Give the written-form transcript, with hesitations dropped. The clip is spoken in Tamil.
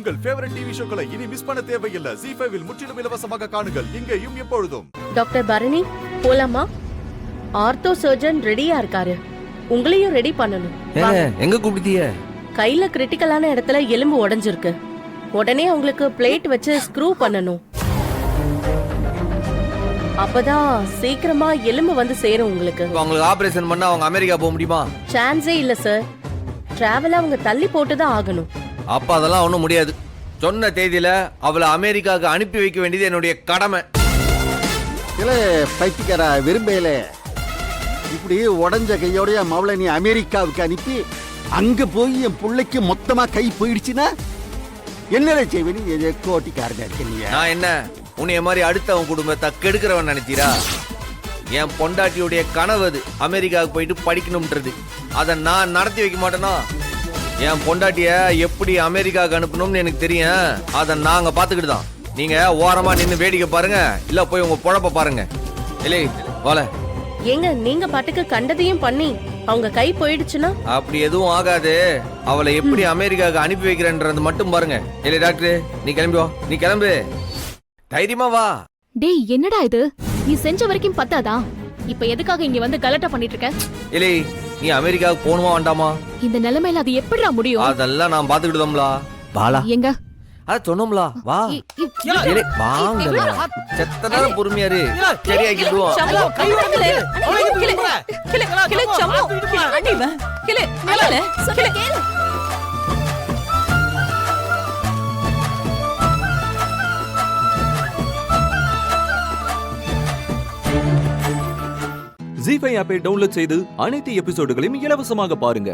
உங்கள் ஃபேவரட் டிவி ஷோக்களை இனி மிஸ் பண்ண தேவையில்லை. ZEE5 இல் முற்றிலும் இலவசமாக காணுங்கள். இங்கேயும் எப்பொழுதும். டாக்டர் பரணி போலாமா? ஆர்த்தோ சர்ஜன் ரெடியா இருக்காரு. உங்களையும் ரெடி பண்ணணும். எங்க கூப்பிட்டீங்க? கையில கிரிட்டிக்கலான இடத்துல எலும்பு உடைஞ்சிருக்கு. உடனே உங்களுக்கு பிளேட் வச்சு ஸ்க்ரூ பண்ணணும். அப்பதான் சீக்கிரமா எலும்பு வந்து சேரும் உங்களுக்கு. உங்களுக்கு ஆபரேஷன் பண்ணா அவங்க அமெரிக்கா போக முடியுமா? சான்ஸே இல்ல சார். டிராவல அவங்க தள்ளி போட்டுதான் ஆகணும். அப்ப அதெல்லாம் ஒண்ணும் முடியாது. சொன்ன தேதியில அவளை அமெரிக்காவுக்கு அனுப்பி வைக்க வேண்டியது என்னுடைய கடமை. இல்ல பைத்தியக்காரா விரும்பல. இப்படி உடஞ்ச கையோடைய மவளை நீ அமெரிக்காவுக்கு அனுப்பி அங்க போய் என் பிள்ளைக்கு மொத்தமா கை போயிடுச்சுன்னா என்னடா செய்வேன்? கோட்டிக்காரங்க இருக்கீங்க. நான் என்ன உன்னைய மாதிரி அடுத்தவன் குடும்பத்தை கெடுக்கிறவன் நினைச்சீரா? என் பொண்டாட்டியுடைய கனவு அது அமெரிக்காவுக்கு போயிட்டு படிக்கணும்ன்றது. அதை நான் நடத்தி வைக்க மாட்டேனா? என் பொண்டாட்டிய எப்படி அமெரிக்காவுக்கு அனுப்பணும்னு எனக்கு தெரியும். அதை நாங்க பாத்துக்கிட்டு தான். நீங்க ஓரமா நின்று வேடிக்கை பாருங்க, இல்ல போய் உங்க பொழப்ப பாருங்க. இல்லை வாழ ஏங்க நீங்க பாட்டுக்கு கண்டதையும் பண்ணி அவங்க கை போயிடுச்சுன்னா? அப்படி எதுவும் ஆகாது. அவளை எப்படி அமெரிக்காவுக்கு அனுப்பி வைக்கிறேன்றது மட்டும் பாருங்க. இல்லை டாக்டர், நீ கிளம்பி வா. நீ கிளம்பு, தைரியமா வா. டேய் என்னடா இது? நீ செஞ்ச வரைக்கும் பத்தாதா? இப்ப எதுக்காக இங்க வந்து கலட்டா பண்ணிட்டு இருக்க? இல்லை நீ அமெரிக்காவுக்கு போகணுமா வேண்டாமா? இந்த நிலைமையில அது எப்படிடா முடியும்? அதெல்லாம் நான் பாத்துக்கிட்டோம்லா. பாலா எங்க அத சொன்னோம்ல, வா. இல்லை வாங்க, செத்த நேரம் பொறுமையாரு, சரியாக்கிடுவோம். ZEE5 ஆப்பை டவுன்லோட் செய்து அனைத்து எபிசோடுகளையும் இலவசமாக பாருங்க.